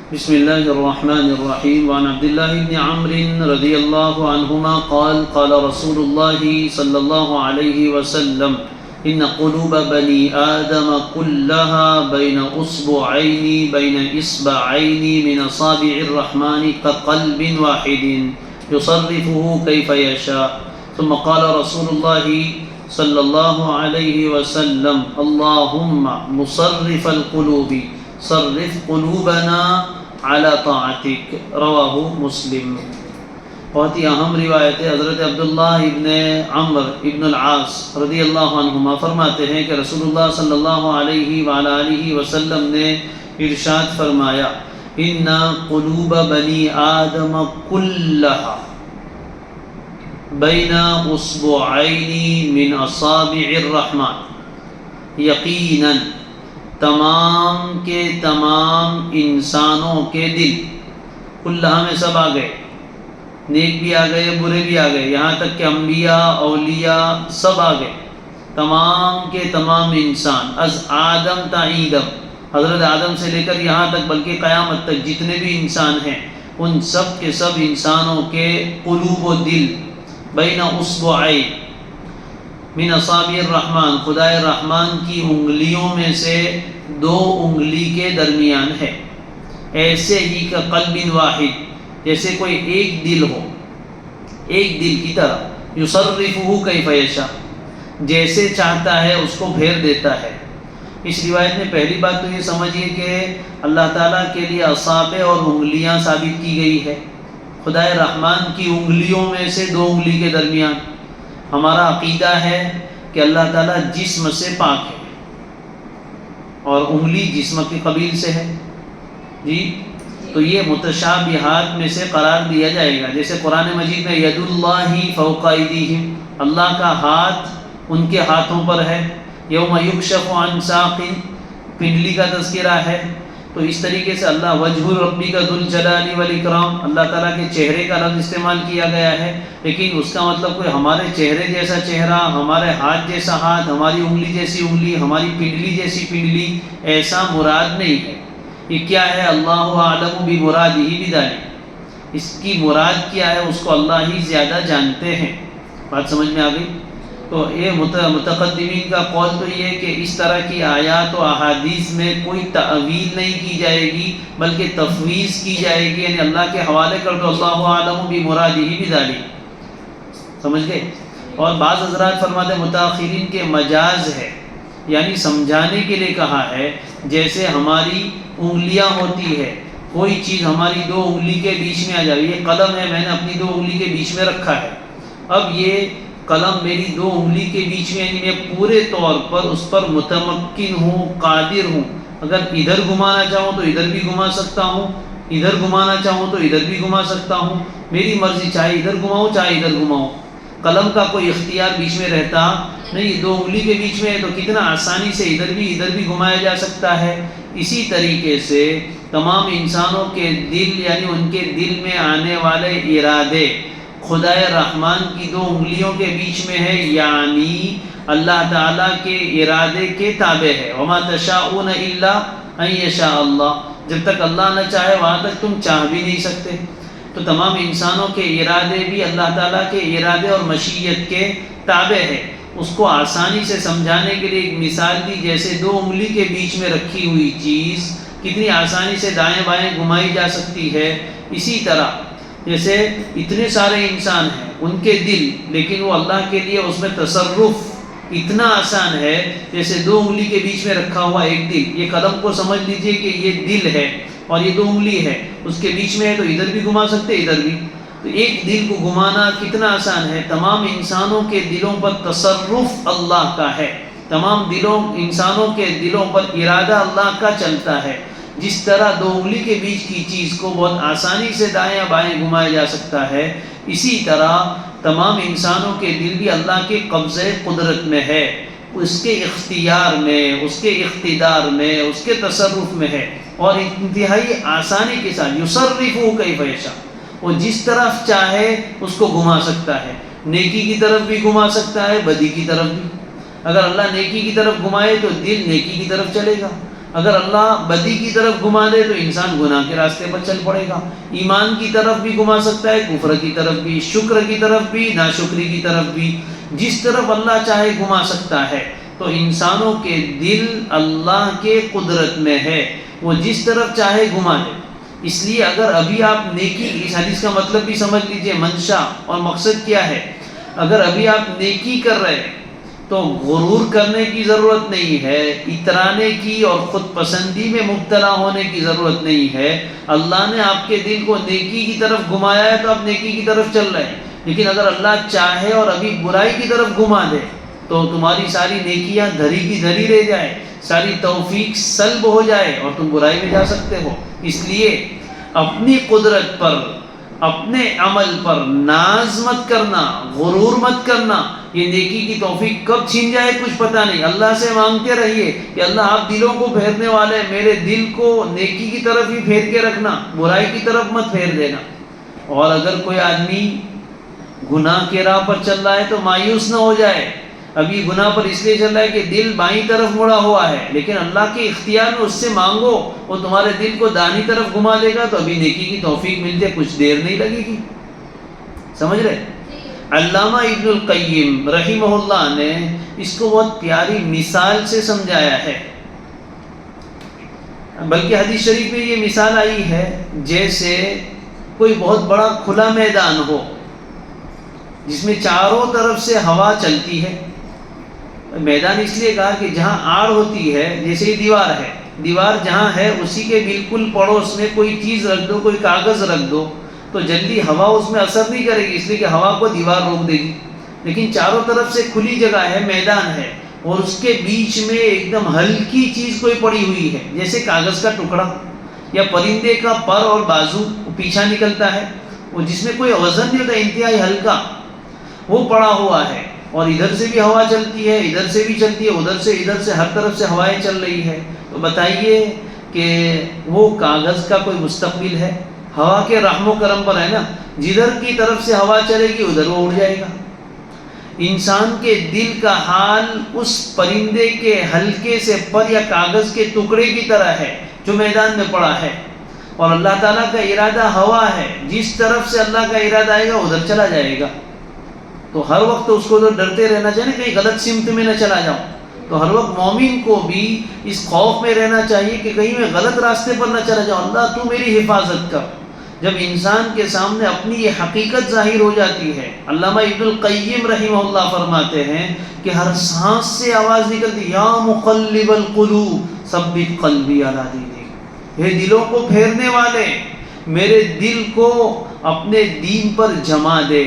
بسم الله الرحمن الرحيم. وعن عبد الله بن عمرو رضي الله عنهما قال قال رسول الله صلى الله عليه وسلم إن قلوب بني آدم كلها بين إصبعين من أصابع الرحمن كقلب واحد يصرفه كيف يشاء. ثم قال رسول الله صلى الله عليه وسلم اللهم مصرف القلوب صرف قلوبنا على طاعتك. رواہ مسلم. بہت ہی اہم روایت ہے. حضرت عبداللہ ابن عمر ابن العاص رضی اللہ عنہما فرماتے ہیں کہ رسول اللہ صلی اللہ علیہ وآلہ وسلم نے ارشاد فرمایا ان قلوب بنی آدم کلھا بین اصبعین من اصابع الرحمن. یقیناً تمام کے تمام انسانوں کے دل کلھا میں سب آ گئے، نیک بھی آ گئے برے بھی آ گئے، یہاں تک کہ انبیاء اولیاء سب آ گئے. تمام کے تمام انسان از آدم تا ایدم، حضرت آدم سے لے کر یہاں تک بلکہ قیامت تک جتنے بھی انسان ہیں ان سب کے سب انسانوں کے قلوب و دل بین اصبعین من اصابع الرحمن، خدائے رحمان کی انگلیوں میں سے دو انگلی کے درمیان ہے. ایسے ہی کا قلب واحد، جیسے کوئی ایک دل ہو، ایک دل کی طرح. یصرفہ کیف یشاء، جیسے چاہتا ہے اس کو پھیر دیتا ہے. اس روایت میں پہلی بات تو یہ سمجھیے کہ اللہ تعالیٰ کے لیے اصابع اور انگلیاں ثابت کی گئی ہے. خدائے رحمان کی انگلیوں میں سے دو انگلی کے درمیان. ہمارا عقیدہ ہے کہ اللہ تعالیٰ جسم سے پاک ہے اور انگلی جسم کے قبیل سے ہے. جی تو یہ متشابہات میں سے قرار دیا جائے گا. جیسے قرآن مجید میں ید اللہ فوق ایدیہم، اللہ کا ہاتھ ان کے ہاتھوں پر ہے. یوم یکشف عن ساق، پنڈلی کا تذکرہ ہے. تو اس طریقے سے اللہ وجہ ربی کا ذو الجلال والاکرام، اللہ تعالیٰ کے چہرے کا لفظ استعمال کیا گیا ہے، لیکن اس کا مطلب کوئی ہمارے چہرے جیسا چہرہ، ہمارے ہاتھ جیسا ہاتھ، ہماری انگلی جیسی انگلی، ہماری پنڈلی جیسی پنڈلی، ایسا مراد نہیں ہے. یہ کیا ہے؟ اللہ اعلم بمرادہ بذلک، اس کی مراد کیا ہے اس کو اللہ ہی زیادہ جانتے ہیں. بات سمجھ میں آ گئی؟ تو یہ متقدمین کا قول تو یہ ہے کہ اس طرح کی آیات و احادیث میں کوئی تعویل نہیں کی جائے گی بلکہ تفویض کی جائے گی، یعنی اللہ کے حوالے کر دو اللہ اعلم بمرادہ بذلک. سمجھ گئے؟ اور بعض حضرات فرماتے ہیں متاخرین کے مجاز ہے، یعنی سمجھانے کے لیے کہا ہے. جیسے ہماری انگلیاں ہوتی ہے، کوئی چیز ہماری دو انگلی کے بیچ میں آ جائے. یہ قلم ہے، میں نے اپنی دو انگلی کے بیچ میں رکھا ہے. اب یہ قلم میری دو انگلی کے بیچ میں، یعنی میں پورے طور پر اس پر متمکن ہوں، قادر ہوں. اگر ادھر گھمانا چاہوں تو ادھر بھی گھما سکتا ہوں، ادھر گھمانا چاہوں تو ادھر بھی گھما سکتا ہوں. میری مرضی، چاہے ادھر گھماؤں چاہے ادھر گھماؤں. قلم کا کوئی اختیار بیچ میں رہتا نہیں. دو انگلی کے بیچ میں ہے تو کتنا آسانی سے ادھر بھی گھمایا جا سکتا ہے. اسی طریقے سے تمام انسانوں کے دل، یعنی ان کے دل میں آنے والے ارادے خدائے رحمان کی دو انگلیوں کے بیچ میں ہے، یعنی اللہ تعالیٰ کے ارادے کے تابع ہے. وما تشاءون الا ان یشاء اللہ، جب تک اللہ نہ چاہے وہاں تک تم چاہ بھی نہیں سکتے. تو تمام انسانوں کے ارادے بھی اللہ تعالیٰ کے ارادے اور مشیت کے تابع ہے. اس کو آسانی سے سمجھانے کے لیے ایک مثال دی، جیسے دو انگلی کے بیچ میں رکھی ہوئی چیز کتنی آسانی سے دائیں بائیں گھمائی جا سکتی ہے. اسی طرح جیسے اتنے سارے انسان ہیں ان کے دل، لیکن وہ اللہ کے لیے اس میں تصرف اتنا آسان ہے جیسے دو انگلی کے بیچ میں رکھا ہوا ایک دل. یہ قلم کو سمجھ لیجئے کہ یہ دل ہے اور یہ دو انگلی ہے، اس کے بیچ میں ہے تو ادھر بھی گھما سکتے ادھر بھی. تو ایک دل کو گھمانا کتنا آسان ہے. تمام انسانوں کے دلوں پر تصرف اللہ کا ہے، تمام انسانوں کے دلوں پر ارادہ اللہ کا چلتا ہے. جس طرح دو انگلی کے بیچ کی چیز کو بہت آسانی سے دائیں بائیں گھمایا جا سکتا ہے، اسی طرح تمام انسانوں کے دل بھی اللہ کے قبضہ قدرت میں ہے، اس کے اختیار میں، اس کے اقتدار میں، اس کے تصرف میں ہے، اور انتہائی آسانی کے ساتھ یصرفہ کیف یشاء، وہ جس طرف چاہے اس کو گھما سکتا ہے. نیکی کی طرف بھی گھما سکتا ہے، بدی کی طرف بھی. اگر اللہ نیکی کی طرف گھمائے تو دل نیکی کی طرف چلے گا، اگر اللہ بدی کی طرف گھما دے تو انسان گناہ کے راستے پر چل پڑے گا، ایمان کی طرف بھی گھما سکتا ہے، کفر کی طرف بھی، شکر کی طرف بھی، ناشکری کی طرف بھی، جس طرف اللہ چاہے گھما سکتا ہے۔ تو انسانوں کے دل اللہ کے قدرت میں ہے، وہ جس طرف چاہے گھما دے۔ اس لیے اگر ابھی آپ نیکی، اس حدیث کا مطلب بھی سمجھ لیجئے، منشا اور مقصد کیا ہے۔ اگر ابھی آپ نیکی کر رہے ہیں تو غرور کرنے کی ضرورت نہیں ہے، اترانے کی اور خود پسندی میں مبتلا ہونے کی ضرورت نہیں ہے۔ اللہ نے آپ کے دل کو نیکی کی طرف گھمایا ہے تو آپ نیکی کی طرف چل رہے ہیں، لیکن اگر اللہ چاہے اور ابھی برائی کی طرف گھما دے تو تمہاری ساری نیکیاں دھری کی دھری رہ جائے، ساری توفیق سلب ہو جائے اور تم برائی میں جا سکتے ہو۔ اس لیے اپنی قدرت پر، اپنے عمل پر ناز مت کرنا، غرور مت کرنا۔ یہ نیکی کی توفیق کب چھین جائے کچھ پتہ نہیں۔ اللہ سے مانگتے رہیے کہ اللہ آپ دلوں کو پھیرنے والے، میرے دل کو نیکی کی طرف ہی پھیر کے رکھنا، برائی کی طرف مت پھیر دینا۔ اور اگر کوئی آدمی گناہ کے راہ پر چل رہا ہے تو مایوس نہ ہو جائے۔ ابھی گناہ پر اس لیے چل رہا ہے کہ دل بائیں طرف مڑا ہوا ہے، لیکن اللہ کے اختیار میں اس سے مانگو، وہ تمہارے دل کو دائیں طرف گھما دے گا، تو ابھی نیکی کی توفیق ملتے کچھ دیر نہیں لگے گی۔ سمجھ رہے؟ علامہ ابن القیم رحمہ اللہ نے اس کو بہت پیاری مثال سے سمجھایا ہے، بلکہ حدیث شریف میں یہ مثال آئی ہے جیسے کوئی بہت بڑا کھلا میدان ہو جس میں چاروں طرف سے ہوا چلتی ہے۔ میدان اس لیے کہا کہ جہاں آڑ ہوتی ہے، جیسے یہ دیوار ہے، دیوار جہاں ہے اسی کے بالکل پڑوس میں کوئی چیز رکھ دو، کوئی کاغذ رکھ دو تو جلدی ہوا اس میں اثر نہیں کرے گی، اس لیے کہ ہوا کو دیوار روک دے گی۔ لیکن چاروں طرف سے کھلی جگہ ہے، میدان ہے، اور اس کے بیچ میں ایک دم ہلکی چیز کوئی پڑی ہوئی ہے، جیسے کاغذ کا ٹکڑا یا پرندے کا پر اور بازو پیچھا نکلتا ہے، وہ جس میں کوئی وزن نہیں ہوتا، انتہائی ہلکا وہ پڑا ہوا ہے، اور ادھر سے بھی ہوا چلتی ہے، ادھر سے بھی چلتی ہے، ادھر سے ہر طرف سے ہوائیں چل رہی ہے۔ تو بتائیے کہ وہ کاغذ کا کوئی مستقبل ہے؟ ہوا کے رحم و کرم پر ہے نا، جدھر کی طرف سے ہوا چلے گی ادھر وہ اڑ جائے گا۔ انسان کے دل کا حال اس پرندے کے ہلکے سے پر یا کاغذ کے ٹکڑے کی طرح ہے جو میدان میں پڑا ہے، اور اللہ تعالیٰ کا ارادہ ہوا ہے، جس طرف سے اللہ کا ارادہ آئے گا ادھر چلا جائے گا۔ تو ہر وقت اس کو تو ڈرتے رہنا چاہیے کہیں غلط سمت میں نہ چلا جاؤں۔ تو ہر وقت مومن کو بھی اس خوف میں رہنا چاہیے کہ کہیں میں غلط راستے پر نہ چلا جاؤں، اللہ تو میری حفاظت کر۔ جب انسان کے سامنے اپنی یہ حقیقت ظاہر ہو جاتی ہے، علامہ ابن القیم رحمہ اللہ فرماتے ہیں کہ ہر سانس سے آواز نکلتی، یا مقلب القلوب ثبت قلبی علی دینک، یہ دلوں کو پھیرنے والے میرے دل کو اپنے دین پر جما دے۔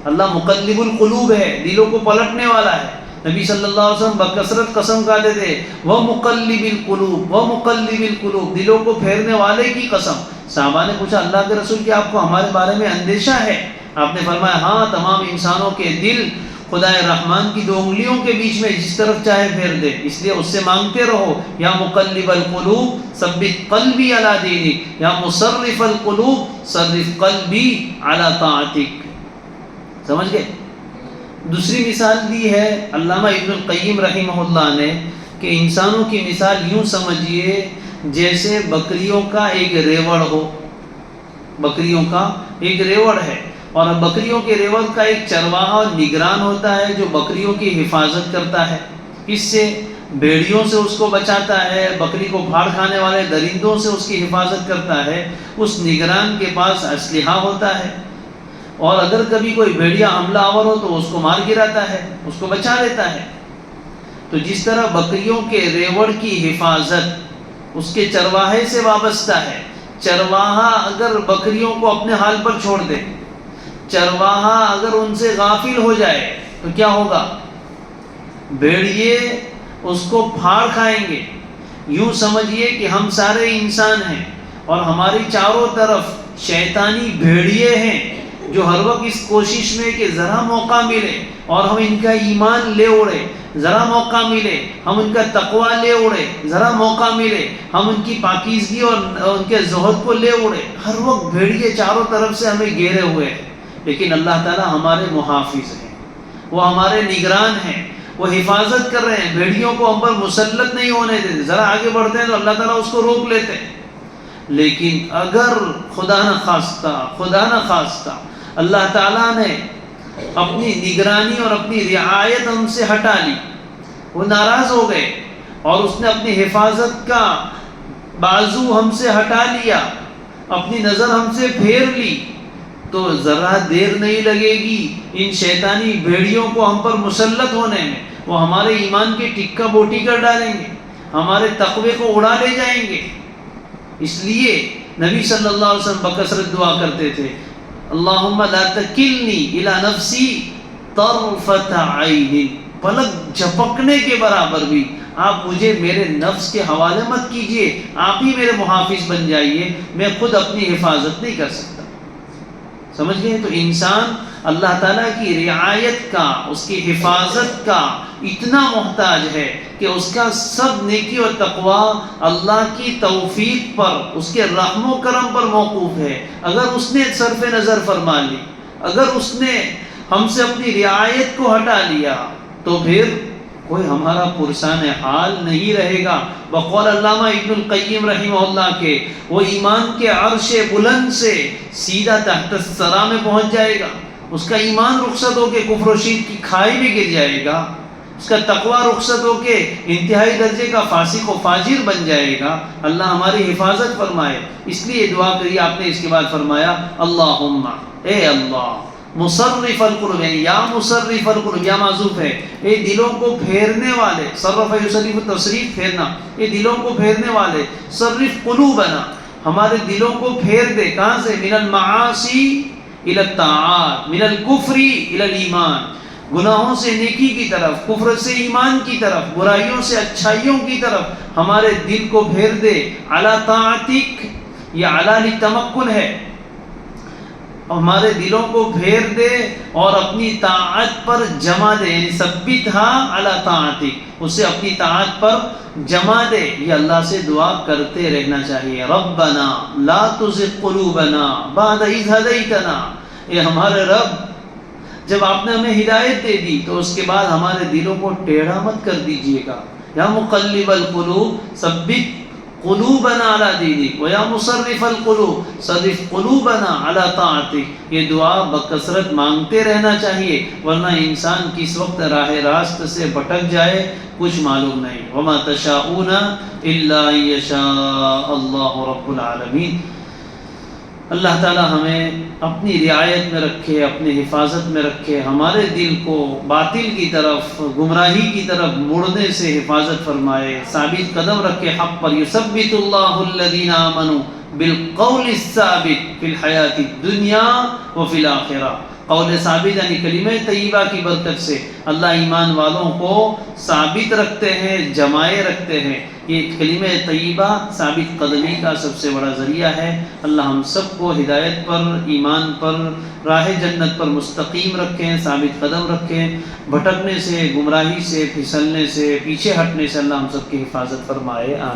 اللہ مقلب القلوب ہے، دلوں کو پلٹنے والا ہے۔ نبی صلی اللہ علیہ وسلم بکثرت قسم کھاتے تھے، وہ مقلب القلوب، وہ مقلب القلوب، دلوں کو پھیرنے والے کی قسم۔ صحابہ نے پوچھا اللہ کے رسول کیا آپ کو ہمارے بارے میں اندیشہ ہے؟ آپ نے فرمایا ہاں، تمام انسانوں کے دل خدائے رحمان کی دو انگلیوں کے بیچ میں جس طرف چاہے پھیر دے، اس لیے اس سے مانگتے رہو، یا مقلب القلوب ثبت قلبی علی دینک، یا مصرف القلوب صرف قلبی علی طاعتک۔ سمجھ گئے؟ دوسری مثال دی ہے علامہ ابن القیم رحمہ اللہ نے کہ انسانوں کی مثال یوں سمجھیے جیسے بکریوں کا ایک ریوڑ ہو۔ بکریوں کا ایک ریوڑ ہے، اور بکریوں کے ریوڑ کا ایک چرواہا اور نگران ہوتا ہے جو بکریوں کی حفاظت کرتا ہے، اس سے بھیڑیوں سے اس کو بچاتا ہے، بکری کو پھاڑ کھانے والے درندوں سے اس کی حفاظت کرتا ہے۔ اس نگران کے پاس اسلحہ ہوتا ہے، اور اگر کبھی کوئی بھیڑیا حملہ آور ہو تو اس کو مار گراتا ہے، اس کو بچا لیتا ہے۔ تو جس طرح بکریوں کے ریوڑ کی حفاظت اس کے چرواہے سے وابستہ ہے، چرواہا اگر بکریوں کو اپنے حال پر چھوڑ دے، چرواہا اگر ان سے غافل ہو جائے تو کیا ہوگا؟ بھیڑیے اس کو پھاڑ کھائیں گے۔ یوں سمجھیے کہ ہم سارے انسان ہیں اور ہماری چاروں طرف شیطانی بھیڑیے ہیں جو ہر وقت اس کوشش میں کہ ذرا موقع ملے اور ہم ان کا ایمان لے اڑے، ذرا موقع ملے ہم ان کا تقوی لے اڑے، ذرا موقع ملے ہم ان کی پاکیزگی اور ان کے زہد کو لے اڑے۔ ہر وقت بھیڑیے چاروں طرف سے ہمیں گھیرے ہوئے ہیں، لیکن اللہ تعالیٰ ہمارے محافظ ہیں، وہ ہمارے نگران ہیں۔ وہ حفاظت کر رہے ہیں، بھیڑیوں کو ہم پر مسلط نہیں ہونے دیتے، ذرا آگے بڑھتے ہیں تو اللہ تعالیٰ اس کو روک لیتے ہیں۔ لیکن اگر خدا نہ خواستہ اللہ تعالیٰ نے اپنی نگرانی اور اپنی رعایت ہم سے ہٹا لی، وہ ناراض ہو گئے اور اس نے اپنی حفاظت کا بازو ہم سے ہٹا لیا، اپنی نظر ہم سے پھیر لی، تو ذرا دیر نہیں لگے گی ان شیطانی بھیڑیوں کو ہم پر مسلط ہونے میں۔ وہ ہمارے ایمان کی ٹکا بوٹی کر ڈالیں گے، ہمارے تقوی کو اڑا لے جائیں گے۔ اس لیے نبی صلی اللہ علیہ وسلم بکثرت دعا کرتے تھے، اللہم لا تکلنی الی نفسی طرفۃ عین، پلک جھپکنے کے برابر بھی آپ مجھے میرے نفس کے حوالے مت کیجئے، آپ ہی میرے محافظ بن جائیے، میں خود اپنی حفاظت نہیں کر سکتا۔ سمجھ گئے؟ تو انسان اللہ تعالیٰ کی رعایت کا، اس کی حفاظت کا اتنا محتاج ہے کہ اس کا سب نیکی اور تقوی اللہ کی توفیق پر، اس کے رحم و کرم پر موقوف ہے۔ اگر اس نے صرف نظر فرما لی، اگر اس نے ہم سے اپنی رعایت کو ہٹا لیا، تو پھر کوئی ہمارا پرسان حال نہیں رہے گا۔ بقول علامہ ابن القیم رحمہ اللہ کے، وہ ایمان کے عرش بلند سے سیدھا تحت الثری میں پہنچ جائے گا، اس کا ایمان رخصت ہو کے کفر و شرک کی کھائی میں گر جائے گا، اس کا تقوی رخصت ہو کے انتہائی درجے کا فاسق و فاجر بن جائے گا۔ اللہ ہماری حفاظت فرمائے۔ اس لیے دعا کری آپ نے، اس کے بعد فرمایا اللہم، اے اللہ، مصرف القلوب، یعنی یا مصرف القلوب، یا معذوف ہے، اے دلوں کو پھیرنے والے، صرف یصرف تصریف پھیرنا، اے دلوں کو پھیرنے والے، صرف قلوبنا، ہمارے دلوں کو پھیر دے، کہاں سے؟ من المعاصی الی الطاعات، من الکفر الی الایمان، گناہوں سے نیکی کی طرف، کفر سے ایمان کی طرف، برائیوں سے اچھائیوں کی طرف ہمارے دل کو پھیر دے۔ علی طاعتک، یہ علی للتمکن ہے، ہمارے دلوں کو پھیر دے اور اپنی طاعت پر جمع دے، یعنی ثبتھا علی طاعتک، اسے اپنی طاعت پر جمع دے۔ یہ اللہ سے دعا کرتے رہنا چاہیے۔ ربنا لا تزغ قلوبنا بعد اذ ہدیتنا، اے ہمارے رب، جب آپ نے ہمیں ہدایت دے دی تو اس کے بعد ہمارے دلوں کو ٹیڑھا مت کر دیجیے گا۔ یا مقلب القلوب ثبت قلوبنا علی دینک، ویا مصرف القلوب صرف قلوبنا علی طاعتک۔ یہ دعا بکثرت مانگتے رہنا چاہیے، ورنہ انسان کس وقت راہ راست سے بھٹک جائے کچھ معلوم نہیں۔ وما تشاءون الا ان یشاء اللہ رب العالمین۔ اللہ تعالی ہمیں اپنی رعایت میں رکھے، اپنی حفاظت میں رکھے، ہمارے دل کو باطل کی طرف، گمراہی کی طرف مڑنے سے حفاظت فرمائے، ثابت قدم رکھے حق پر۔ یثبت اللہ الذین آمنوا بالقول الثابت فی الحیات الدنیا وفی الآخرہ، قول ثابت یعنی کلمہ طیبہ کی برکت سے اللہ ایمان والوں کو ثابت رکھتے ہیں، جمائے رکھتے ہیں۔ یہ کلمہ طیبہ ثابت قدمی کا سب سے بڑا ذریعہ ہے۔ اللہ ہم سب کو ہدایت پر، ایمان پر، راہ جنت پر مستقیم رکھیں، ثابت قدم رکھیں، بھٹکنے سے، گمراہی سے، پھسلنے سے، پیچھے ہٹنے سے اللہ ہم سب کی حفاظت فرمائے۔ آمین۔